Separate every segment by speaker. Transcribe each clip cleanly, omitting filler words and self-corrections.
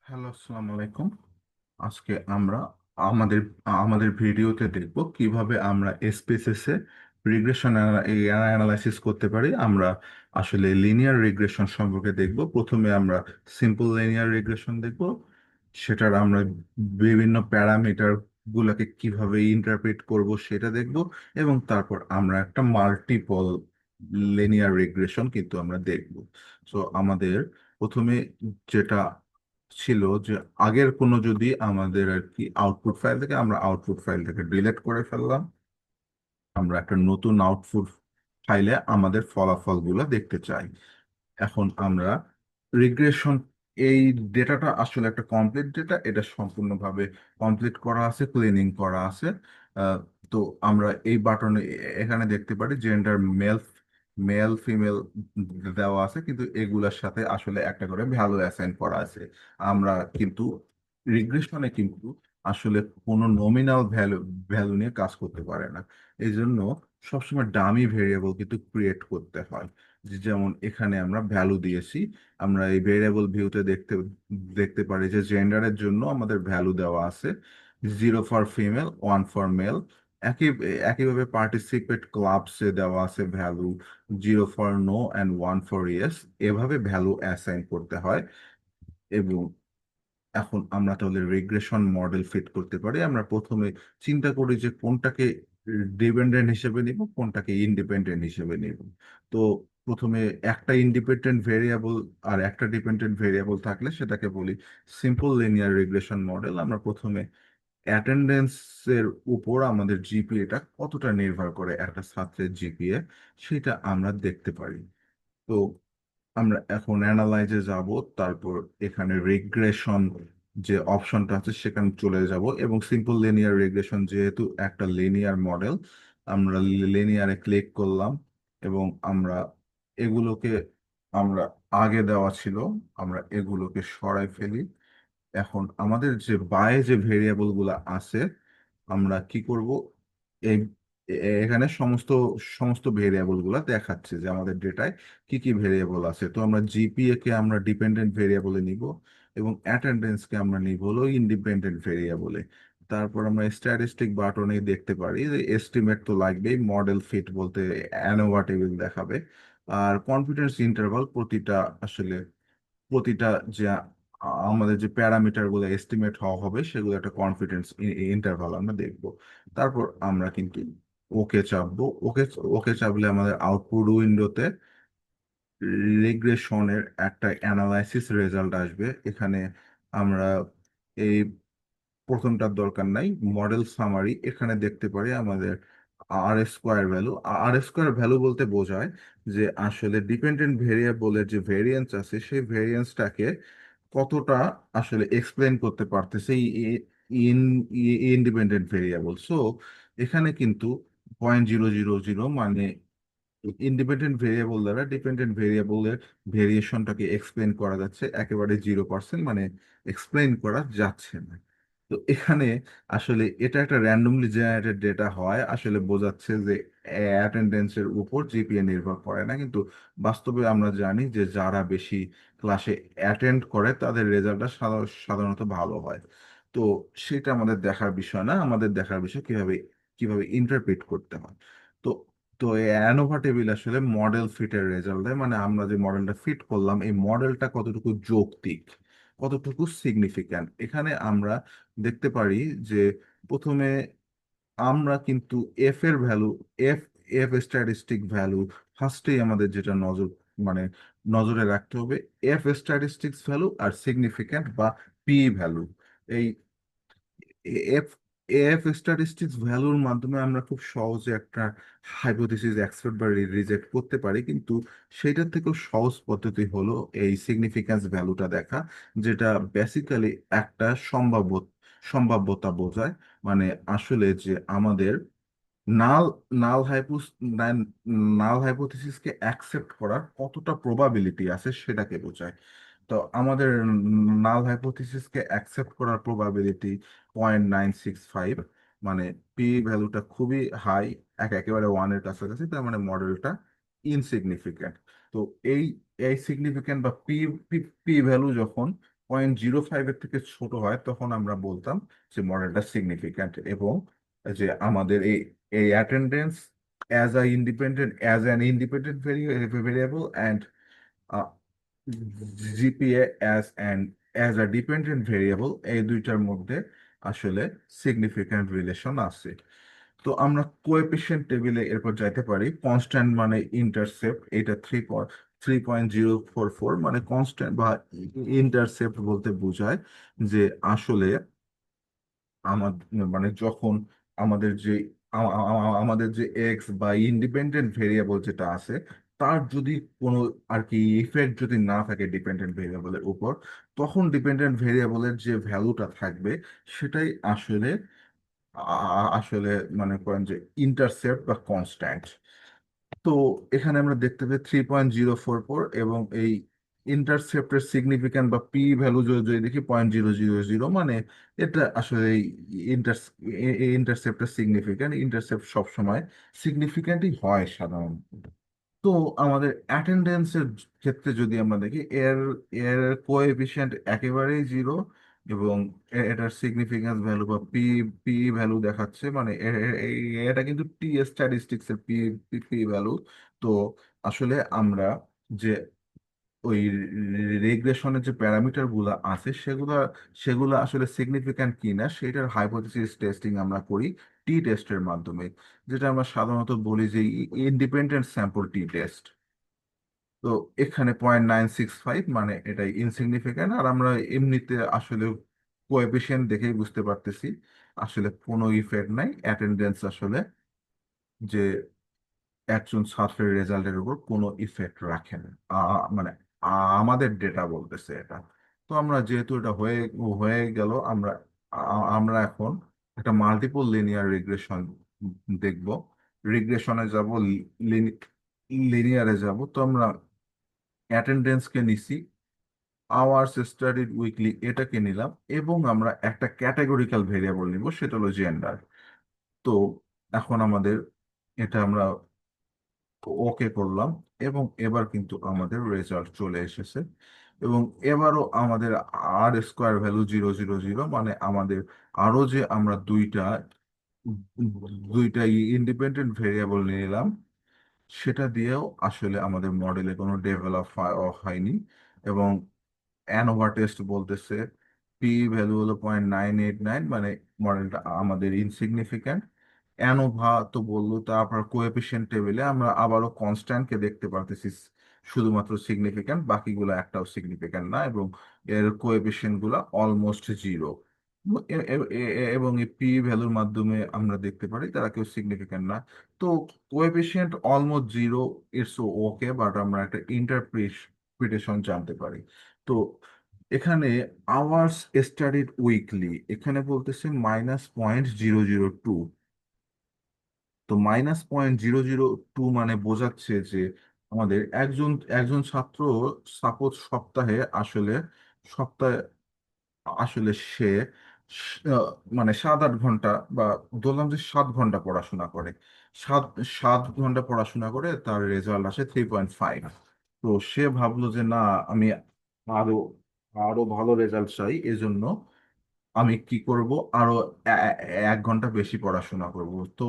Speaker 1: Hello, আসসালামু আলাইকুম। আজকে আমরা আমাদের আমাদের ভিডিওতে দেখব কিভাবে আমরা এসপিএসএস এ রিগ্রেশন অ্যানালাইসিস করতে পারি। আমরা আসলে লিনিয়ার রিগ্রেশন সম্পর্কে দেখব। প্রথমে আমরা সিম্পল লিনিয়ার রিগ্রেশন দেখব, সেটার আমরা বিভিন্ন প্যারামিটার গুলোকে কিভাবে ইন্টারপ্রেট করব সেটা দেখব, এবং তারপর আমরা একটা মাল্টিপল লিনিয়ার রিগ্রেশন কিন্তু আমরা দেখব। সো আমাদের প্রথমে যেটা ছিল যে আগের কোনো যদি আমাদের আর কি আউটপুট ফাইল থেকে আমরা আউটপুট ফাইলটাকে ডিলিট করে ফেললাম, আমরা একটা নতুন আউটপুট ফাইলে আমাদের ফলাফলগুলো দেখতে চাই। এখন আমরা রিগ্রেশন, এই ডেটাটা আসলে একটা কমপ্লিট ডেটা, এটা সম্পূর্ণভাবে কমপ্লিট করা আছে, ক্লিনিং করা আছে। আহ, তো আমরা এই বাটনে এখানে দেখতে পারি জেন্ডার মেল মেল ফিমেল দেওয়া আছে, কিন্তু এগুলার সাথে আসলে একটা করে ভ্যালু অ্যাসাইন করা আছে। আমরা কিন্তু রিগ্রেশনে কিন্তু আসলে কোনো নমিনাল ভ্যালু ভ্যালু নিয়ে কাজ করতে পারে না। এই জন্য সবসময় ডামি ভেরিয়েবল কিন্তু ক্রিয়েট করতে হয়। যেমন এখানে আমরা ভ্যালু দিয়েছি, আমরা এই ভেরিয়েবল ভিউতে দেখতে দেখতে পারি যে জেন্ডারের জন্য আমাদের ভ্যালু দেওয়া আছে 0 ফর ফিমেল 1 ফর মেল। একই একইভাবে পার্টিসিপেট ক্লাবসে দেওয়া আছে value 0 for no and 1 for yes. এভাবে ভ্যালু অ্যাসাইন করতে হয়। এবং এখন আমরা তাহলে রিগ্রেশন মডেল ফিট করতে পারি। আমরা প্রথমে চিন্তা করি যে কোনটাকে ডিপেন্ডেন্ট হিসেবে নিব, কোনটাকে ইন্ডিপেন্ডেন্ট হিসেবে নিব। তো প্রথমে একটা ইন্ডিপেন্ডেন্ট ভেরিয়েবল আর একটা ডিপেন্ডেন্ট ভেরিয়েবল থাকলে সেটাকে বলি সিম্পল লিনিয়ার রিগ্রেশন মডেল। আমরা প্রথমে অ্যাটেন্ডেন্সের উপর আমাদের জিপিএটা কতটা নির্ভর করে একটা ছাত্রের জিপিএ, সেটা আমরা দেখতে পারি। তো আমরা এখন অ্যানালাইজে যাব, তারপর এখানে রিগ্রেশন যে অপশনটা আছে সেখানে চলে যাব, এবং সিম্পল লিনিয়ার রিগ্রেশন যেহেতু একটা লিনিয়ার মডেল, আমরা লিনিয়ারে ক্লিক করলাম, এবং আমরা এগুলোকে আমরা আগে দেওয়া ছিল, আমরা এগুলোকে সরাই ফেলি। এখন আমাদের যে বায়ে যে ভেরিয়েবল গুলো আছে, আমরা কি করব, এই এখানে সমস্ত সমস্ত ভেরিয়েবল গুলা দেখাচ্ছে যে আমাদের ডেটায় কি কি ভেরিয়েবল আছে। তো আমরা জিপিএ কে আমরা ডিপেন্ডেন্ট ভেরিয়েবলে নিব, এবং অ্যাটেন্ডেন্স কে আমরা নিব হলো ইন্ডিপেন্ডেন্ট ভেরিয়েবলে। তারপর আমরা স্ট্যাটিস্টিক বাটনে দেখতে পারি যে এস্টিমেট তো লাগবেই, মডেল ফিট বলতে অ্যানোভা টেবিল দেখাবে। আর কনফিডেন্স ইন্টারভাল প্রতিটা যে আমাদের যে প্যারামিটার গুলো এস্টিমেট হওয়া হবে সেগুলো একটা কনফিডেন্স ইন্টারভাল আমরা দেখব। তারপর আমরা কিন্তু ওকে চাপবো। ওকে ওকে চাপলে আমাদের আউটপুট উইন্ডোতে রিগ্রেশনের একটা অ্যানালাইসিস রেজাল্ট আসবে। এখানে আমরা এই প্রথমটার দরকার নাই, মডেল সামারি এখানে দেখতে পারি আমাদের আর স্কোয়ার ভ্যালু। আর স্কোয়ার ভ্যালু বলতে বোঝায় যে আসলে ডিপেন্ডেন্ট ভেরিয়েবলের যে ভেরিয়েন্স আছে সেই ভেরিয়েন্সটাকে কতটা আসলে এক্সপ্লেন করতে পারতেছে ইন ইন্ডিপেন্ডেন্ট ভেরিয়েবল। সো এখানে কিন্তু 0.000 মানে ইন্ডিপেন্ডেন্ট ভেরিয়েবল দ্বারা ডিপেন্ডেন্ট ভেরিয়েবলের ভেরিয়েশনটাকে এক্সপ্লেন করা যাচ্ছে, একেবারে 0%, মানে এক্সপ্লেন করা যাচ্ছে না। তো এখানে আসলে এটা একটা র্যান্ডমলি জেনারেটেড ডেটা হয়, আসলে বোঝাচ্ছে যে অ্যাটেন্ডেন্সের উপর জিপিএ নির্ভর করে না, কিন্তু বাস্তবে আমরা জানি যে যারা বেশি ক্লাসে অ্যাটেন্ড করে তাদের রেজাল্টটা সাধারণত ভালো হয়। তো সেটা আমাদের দেখার বিষয় না, আমাদের দেখার বিষয় কিভাবে কিভাবে ইন্টারপ্রেট করতে হয়। তো তো এই অ্যানোভা টেবিল আসলে মডেল ফিটের রেজাল্ট দেয়, মানে আমরা যে মডেলটা ফিট করলাম এই মডেলটা কতটুকু যৌক্তিক, কতটুকু সিগনিফিক্যান্ট। এখানে আমরা দেখতে পারি যে প্রথমে আমরা কিন্তু এফ এর value, F F statistic value ফার্স্টেই আমাদের যেটা মানে নজরে রাখতে হবে, এফ স্ট্যাটিস্টিক্স ভ্যালু আর সিগনিফিক্যান্ট বা পি ভ্যালু। এই এফ এফ স্ট্যাটিস্টিক্স ভ্যালুর মাধ্যমে আমরা খুব সহজে একটা হাইপোথিসিস অ্যাকসেপ্ট বা রিজেক্ট করতে পারি, কিন্তু সেইটার থেকেও সহজ পদ্ধতি হলো এই সিগনিফিক্যান্স ভ্যালুটা দেখা, যেটা বেসিক্যালি একটা সম্ভাব্যতা বোঝায়। মানে আসলে যে আমাদের নাল নাল হাইপোস নাল হাইপোথিসিসকে অ্যাকসেপ্ট করার কতটা প্রবাবিলিটি আছে সেটাকে বোঝায়। তো আমাদের নাল হাইপোথিসিসকে অ্যাকসেপ্ট করার প্রবাবিলিটি 0.965, মানে পি ভ্যালুটা খুবই হাই, একেবারে ওয়ানের কাছাকাছি, তার মানে মডেলটা ইনসিগনিফিক্যান্ট। তো এই এই সিগনিফিক্যান্ট বা পি পি পি ভ্যালু যখন 0.05-এর থেকে ছোট হয় তখন আমরা বলতাম যে মডেলটা সিগনিফিক্যান্ট, এবং যে আমাদের এই এই attendance as an independent variable and GPA as a dependent variable, এই দুইটার মধ্যে আসলে সিগনিফিক্যান্ট রিলেশন আছে। তো আমরা কোএফিসিয়েন্ট টেবিলে এরপর যাইতে পারি। কনস্ট্যান্ট মানে ইন্টারসেপ্ট, এটা 3.044, মানে কনস্ট্যান্ট বা ইন্টারসেপ্ট বলতে বোঝায় যে আসলে আমাদের মানে যখন আমাদের যে আমাদের যে এক্স বা ইন্ডিপেন্ডেন্ট ভেরিয়েবল যেটা আছে, তার যদি কোনো আর কি ইফেক্ট যদি না থাকে ডিপেন্ডেন্ট ভেরিয়েবলের উপর, তখন ডিপেন্ডেন্ট ভেরিয়েবলের যে ভ্যালুটা থাকবে সেটাই আসলে আসলে মানে করেন যে ইন্টারসেপ্ট বা কনস্ট্যান্ট। তো এখানে আমরা দেখতে পাই 3.044, এবং এই ইন্টারসেপ্টের সিগনিফিক্যান্ট বা পি ভ্যালু যদি দেখি 0.000, মানে এটা আসলে ইন্টারসেপ্টের সিগনিফিক্যান্ট। ইন্টারসেপ্ট সবসময় সিগনিফিক্যান্টই হয় সাধারণত। তো আমাদের অ্যাটেন্ডেন্সের ক্ষেত্রে যদি আমরা দেখি, এর এর কোএফিসিয়েন্ট একেবারেই জিরো, এবং এটার সিগনিফিকেন্স ভ্যালু বা পি পি ভ্যালু দেখাচ্ছে, মানে এটা কিন্তু টি স্ট্যাটিস্টিক্স এর পি পি ভ্যালু। তো আসলে আমরা যে ওই রিগ্রেশনের যে প্যারামিটার গুলো আছে সেগুলা সেগুলো আসলে সিগনিফিক্যান্ট কিনা সেটার হাইপোথিসিস টেস্টিং আমরা করি টি টেস্টের মাধ্যমে, যেটা আমরা সাধারণত বলি যে ইন্ডিপেন্ডেন্ট স্যাম্পল টি টেস্ট। তো এখানে 0.965, মানে এটাই ইনসিগনিফিক্যান্ট। আর আমরা এমনিতে আসলে কোএফিসিয়েন্ট দেখেই বুঝতে পারতেছি আসলে কোনো ইফেক্ট নাই অ্যাটেন্ডেন্স, আসলে যে একজন ছাত্রের রেজাল্টের উপর কোনো ইফেক্ট রাখে না। মানে আমাদের ডেটা বলতেছে এটা। তো আমরা যেহেতু এটা হয়ে হয়ে গেল, আমরা এখন একটা মাল্টিপল লিনিয়ার রিগ্রেশন দেখব। রিগ্রেশনে যাব, লিনিয়ারে যাব। তো আমরা অ্যাটেন্ডেন্সকে নিছি, আওয়ার্স স্টাডিড উইকলি এটাকে নিলাম, এবং আমরা একটা ক্যাটাগরিক্যাল ভেরিয়েবল নিব, সেটা হলো জেন্ডার। তো এখন আমাদের এটা আমরা ওকে করলাম, এবং এবার কিন্তু আমাদের রেজাল্ট চলে এসেছে। এবং এবারও আমাদের আর স্কোয়ার ভ্যালু 0.0.0, মানে আমাদের আরো যে আমরা দুইটা ইন্ডিপেন্ডেন্ট ভেরিয়েবল নিলাম, সেটা দিয়েও আসলে আমাদের মডেলে কোনো ডেভেলপ হয়নি। এবং অ্যানোভা টেস্ট বলতেছে পি ভ্যালু হলো 0.989, মানে মডেলটা আমাদের ইনসিগনিফিক্যান্ট। অ্যানোভা তো বললো, তারপর কোএফিসিয়েন্ট টেবিলে আমরা আবারও কনস্ট্যান্টকে দেখতে পারতেছি শুধুমাত্র সিগনিফিক্যান্ট, বাকিগুলো একটাও সিগনিফিক্যান্ট না, এবং এর কোএফিসিয়েন্ট গুলা অলমোস্ট জিরো। এবং এই পি ভ্যালুর মাধ্যমে আমরা দেখতে পারি তারা কেউ সিগনিফিক্যান্ট না। তো coefficient almost zero, it's okay, but আমরা একটা ইন্টারপ্রিটেশন জানতে পারি। তো এখানে আওয়ার্স স্টাডিড উইকলি এখানে বলতেছে -0.002। তো -0.002 মানে বোঝাচ্ছে যে আমাদের একজন একজন ছাত্র সাপোজ সপ্তাহে আসলে সে মানে 7-8 ঘন্টা, বা ধরলাম যে 7 ঘন্টা পড়াশোনা করে, সাত সাত ঘন্টা পড়াশোনা করে তার রেজাল্ট আসে 3.5। তো সে ভাবলো যে না, আমি আরো আরো ভালো রেজাল্ট চাই, এজন্য আমি কি করব, আরো 1 ঘন্টা বেশি পড়াশোনা করব। তো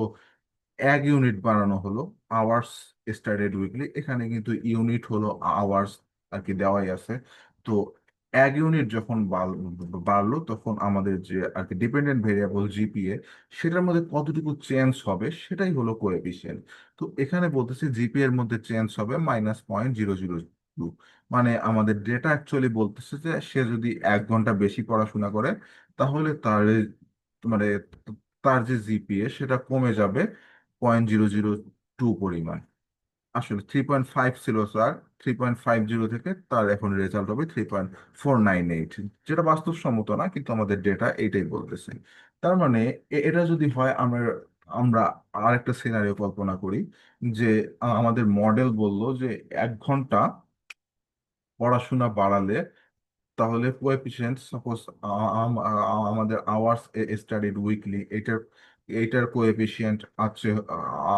Speaker 1: 1 ইউনিট বাড়ানো হলো আওয়ার্স স্টাডেড উইকলি, এখানে কিন্তু ইউনিট হলো আওয়ার্স আর কি দেওয়াই আছে। তো 1 ইউনিট যখন বাড়লো, তখন আমাদের যে আর কি ডিপেন্ডেন্ট ভেরিয়েবল জিপিএ, সেটার মধ্যে কতটুকু চেঞ্জ হবে সেটাই হলো কোএফিসিয়েন্ট। তো এখানে বলতেছে জিপিএ এর মধ্যে চেঞ্জ হবে -0.002, মানে আমাদের ডেটা অ্যাকচুয়ালি বলতেছে যে সে যদি 1 ঘন্টা বেশি পড়াশোনা করে, তাহলে মানে তার যে জিপিএ সেটা কমে যাবে 0.002 পরিমাণ। আসলে 3.5 ছিল স্যার, 3.50 থেকে তার এখন রেজাল্ট হবে 3.498, যেটা বাস্তবসম্মত না, কিন্তু আমাদের ডেটা এইটাই বলতেছে। তার মানে এটা যদি হয়, আমরা আমরা আরেকটা সিনারিও কল্পনা করি যে আমাদের মডেল বলল যে 1 ঘন্টা পড়াশোনা বাড়ালে, তাহলে কোএফিসিয়েন্ট সাপোজ আমাদের আওয়ার্স স্টাডিড উইকলি, এটার কোএফিসিয়েন্ট আছে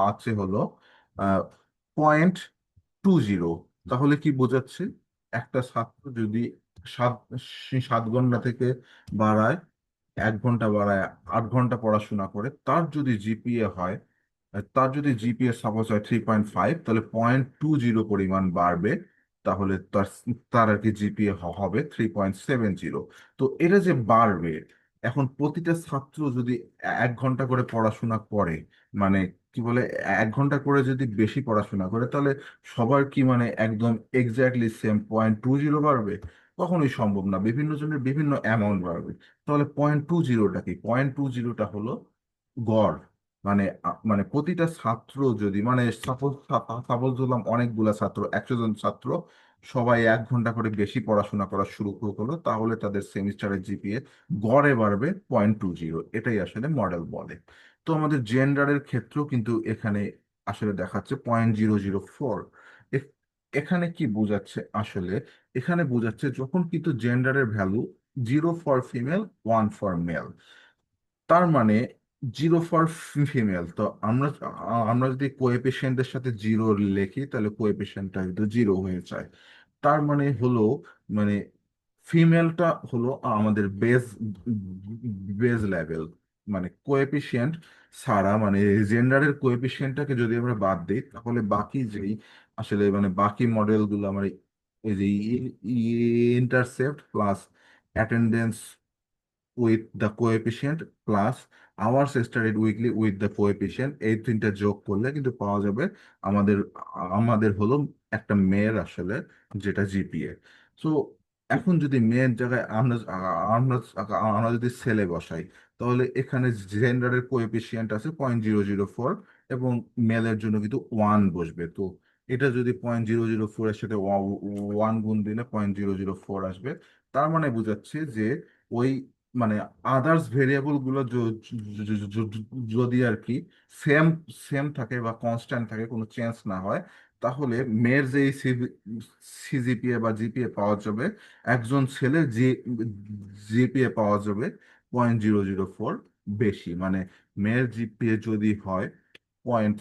Speaker 1: আছে হলো 0.20। তাহলে কি বোঝাচ্ছে, একটা ছাত্র যদি সাত 7 ঘন্টা থেকে বাড়ায় 1 ঘন্টা বাড়ায় 8 ঘন্টা পড়াশোনা করে, তার যদি জিপিএ সাপোজ হয় 3.5, তাহলে 0.20 পরিমাণ বাড়বে, তাহলে তার আর কি জিপিএ হবে 3.70। তো এটা যে বাড়বে, এখন প্রতিটা ছাত্র যদি 1 ঘন্টা করে পড়াশোনা করে, মানে কি বলে, 1 ঘন্টা করে যদি বেশি পড়াশোনা করে, তাহলে সবার কি মানে একদম এক্স্যাক্টলি সেম 0.20 বাড়বে? কখনোই সম্ভব না, বিভিন্ন জনের বিভিন্ন অ্যামাউন্ট বাড়বে। তাহলে 0.20টা কি? 0.20টা হলো গড়। মানে প্রতিটা ছাত্র যদি, মানে সাপোজ সাপোজ ধরলাম অনেকগুলা ছাত্র, 100 জন ছাত্র সবাই 1 ঘন্টা করে বেশি পড়াশোনা করা শুরু করলো, তাহলে তাদের সেমিস্টারের জিপিএ গড়ে বাড়বে 0.20। এটাই আসলে মডেল বলে। তো আমাদের জেন্ডারের ক্ষেত্রেও কিন্তু এখানে আসলে দেখাচ্ছে 0.004। এখানে কি বোঝাচ্ছে আসলে? এখানে বোঝাচ্ছে যখন কিন্তু জেন্ডারের value 0 for female 1 for male, তার মানে 0 ফর ফিমেল। তো আমরা যদি কোএফিসিয়েন্টের সাথে 0 লিখি, তাহলে কোএফিসিয়েন্টটা কিন্তু 0 হয়ে যায়। তার মানে হলো, মানে ফিমেলটা হলো আমাদের বেজ লেভেল, মানে কোএফিসিয়েন্ট ছাড়া, মানে জেন্ডারের কোএফিসিয়েন্টটাকে যদি আমরা বাদ দিই, তাহলে বাকি যেই আসলে মানে বাকি মডেলগুলো আমার এই যে intercept plus attendance with the coefficient plus hours studied weekly with the coefficient, এই তিনটা যোগ করলে কিন্তু পাওয়া যাবে আমাদের আমাদের হলো একটা মেয়ের আসলে যেটা জিপিএ। তো এখন যদি মেয়ের জায়গায় আমরা আমরা যদি ছেলে বসাই, তাহলে এখানে জেন্ডারের কোএফিসিয়েন্ট আছে 0.004, এবং মেলের জন্য কিন্তু 1 বসবে। তো এটা যদি 0.004 এর সাথে 1 গুণ দিলে 0.004 আসবে। তার মানে বোঝাচ্ছে যে ওই মানে আদার্স ভেরিয়েবল গুলো যদি আর কি সেম সেম থাকে বা কনস্ট্যান্ট থাকে, কোনো চেঞ্জ না হয়, তাহলে মেয়ের যে সিজিপিএ বা জিপিএ পাওয়া যাবে, একজন ছেলের জিপিএ পাওয়া যাবে 0.004 বেশি। মানে মেয়ের জিপিএ যদি হয় পয়েন্ট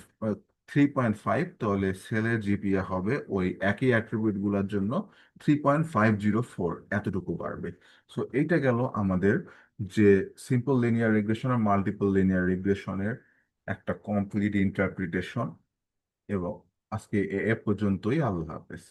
Speaker 1: 3.5, তাহলে ছেলের জিপিএ হবে ওই একই অ্যাট্রিবিউট গুলোর জন্য 3.504, এতটুকু বাড়বে। সো এইটা গেল আমাদের যে সিম্পল লিনিয়ার রিগ্রেশন আর মাল্টিপল লিনিয়ার রিগ্রেশনের একটা কমপ্লিট ইন্টারপ্রিটেশন। এবং আজকে এ পর্যন্তই। আল্লাহ হাফেজ।